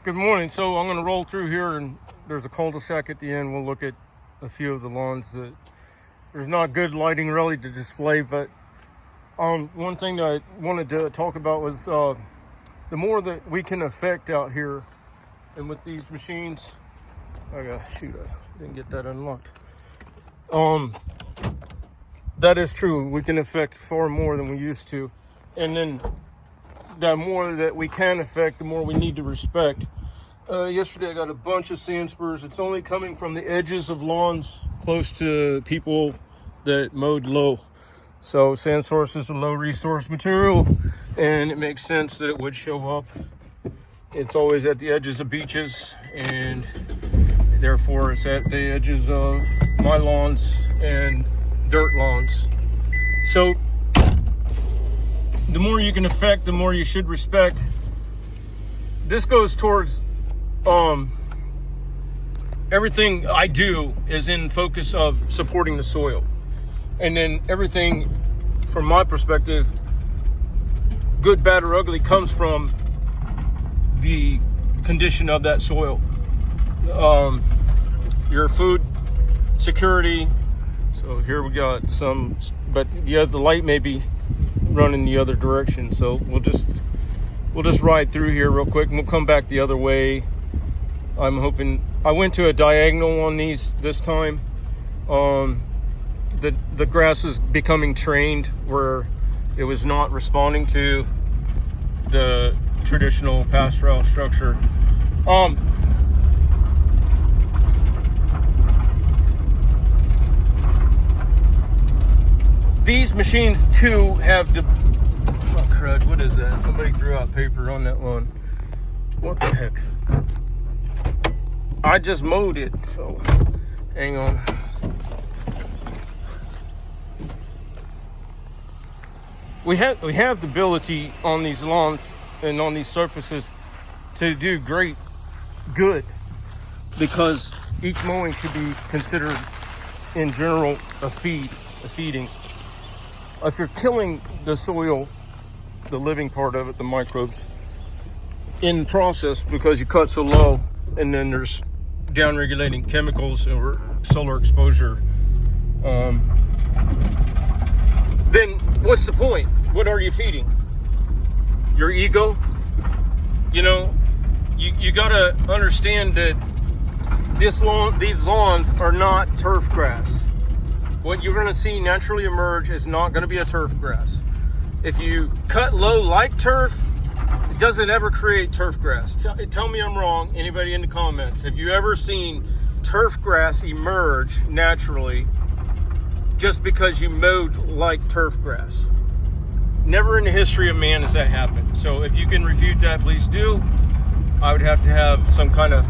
Good morning. So I'm going to roll through here, and there's a cul-de-sac at the end. We'll look at a few of the lawns that there's not good lighting really to display, but one thing that I wanted to talk about was the more that we can affect out here, and with these machines, I didn't get that unlocked. That is true. We can affect far more than we used to, and then the more that we can affect, the more we need to respect. Yesterday I got a bunch of sand spurs. It's only coming from the edges of lawns close to people that mowed low. So sand source is a low resource material, and it makes sense that it would show up. It's always at the edges of beaches, and therefore it's at the edges of my lawns and dirt lawns. So the more you can affect, the more you should respect. This goes towards everything I do is in focus of supporting the soil. And then everything from my perspective, good, bad, or ugly, comes from the condition of that soil. Your food security. So here we got some, but the light may be running the other direction. So we'll just ride through here real quick, and we'll come back the other way. I'm hoping I went to a diagonal on these this time. The grass was becoming trained where it was not responding to the traditional pastoral structure. These machines too have the crud. What is that? Somebody threw out paper on that lawn. What the heck? I just mowed it, so hang on. We have the ability on these lawns and on these surfaces to do good, because each mowing should be considered in general a feeding. If you're killing the soil, the living part of it, the microbes, in process because you cut so low, and then there's down-regulating chemicals or solar exposure, then what's the point? What are you feeding? Your ego? You know, you gotta understand that these lawns are not turf grass. What you're gonna see naturally emerge is not gonna be a turf grass. If you cut low like turf, it doesn't ever create turf grass. Tell me I'm wrong, anybody in the comments. Have you ever seen turf grass emerge naturally just because you mowed like turf grass? Never in the history of man has that happened. So if you can refute that, please do. I would have to have some kind of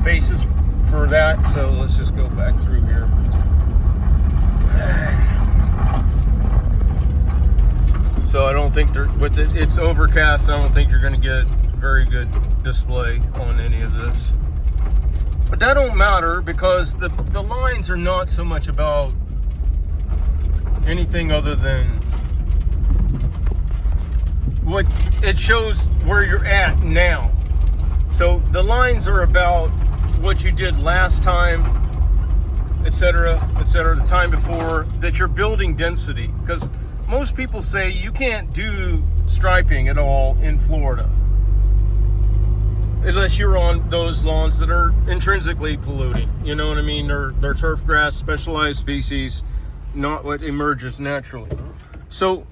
basis for that. So let's just go back through here. So I don't think it's overcast. I don't think you're going to get very good display on any of this. But that don't matter, because the lines are not so much about anything other than what it shows where you're at now. So the lines are about what you did last time, etc., the time before, that you're building density. Because most people say you can't do striping at all in Florida unless you're on those lawns that are intrinsically polluting. You know what I mean? They're turf grass, specialized species, not what emerges naturally. So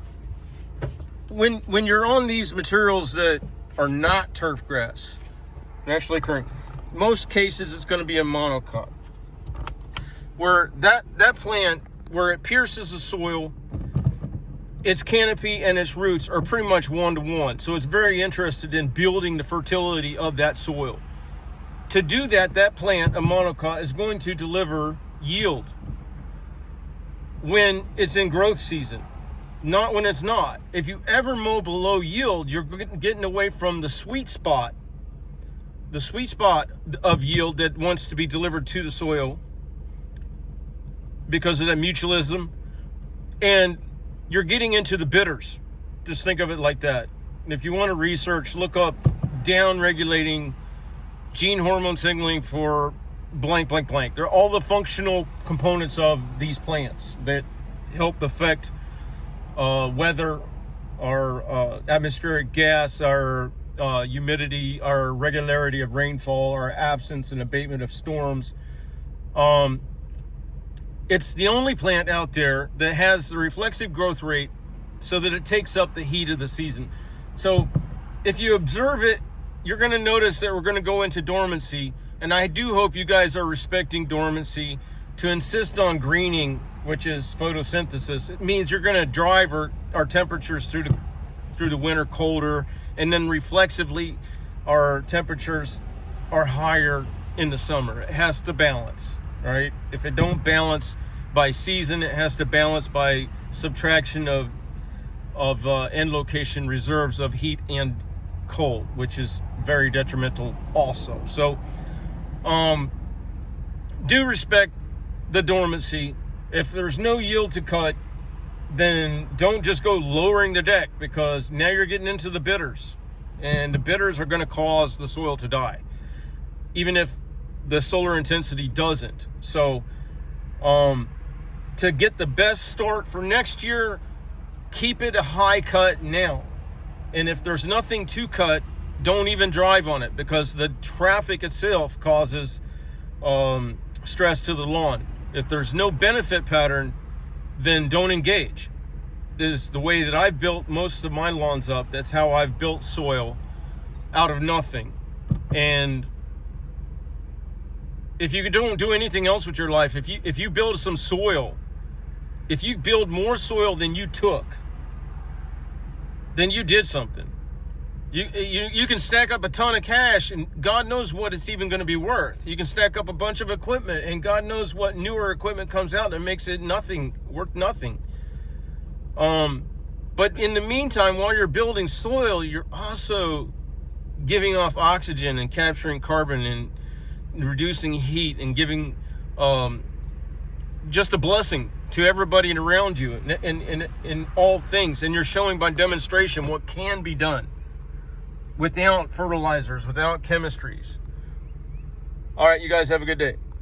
when you're on these materials that are not turf grass, naturally occurring, most cases it's going to be a monocot, where that plant, where it pierces the soil, its canopy and its roots are pretty much one-to-one. So it's very interested in building the fertility of that soil. To do that, that plant, a monocot, is going to deliver yield when it's in growth season, not when it's not. If you ever mow below yield, you're getting away from the sweet spot of yield that wants to be delivered to the soil because of that mutualism, and you're getting into the bitters. Just think of it like that. And if you want to research, look up down regulating gene hormone signaling for blank, blank, blank. They're all the functional components of these plants that help affect weather, our atmospheric gas, our humidity, our regularity of rainfall, our absence and abatement of storms. It's the only plant out there that has the reflexive growth rate so that it takes up the heat of the season. So if you observe it, you're going to notice that we're going to go into dormancy. And I do hope you guys are respecting dormancy to insist on greening, which is photosynthesis. It means you're going to drive our temperatures through the winter colder, and then reflexively our temperatures are higher in the summer. It has to balance, right? If it don't balance by season, it has to balance by subtraction of end location reserves of heat and cold, which is very detrimental also. So do respect the dormancy. If there's no yield to cut, then don't just go lowering the deck, because now you're getting into the bitters, and the bitters are going to cause the soil to die, even if the solar intensity doesn't. So to get the best start for next year, keep it a high cut now. And if there's nothing to cut, don't even drive on it, because the traffic itself causes stress to the lawn. If there's no benefit pattern, then don't engage. This is the way that I've built most of my lawns up. That's how I've built soil out of nothing. And if you don't do anything else with your life, if you build some soil, if you build more soil than you took, then you did something. You can stack up a ton of cash, and God knows what it's even going to be worth. You can stack up a bunch of equipment, and God knows what newer equipment comes out that makes it worth nothing. But in the meantime, while you're building soil, you're also giving off oxygen and capturing carbon and reducing heat and giving just a blessing to everybody around you in all things. And you're showing by demonstration what can be done without fertilizers, without chemistries. All right, you guys have a good day.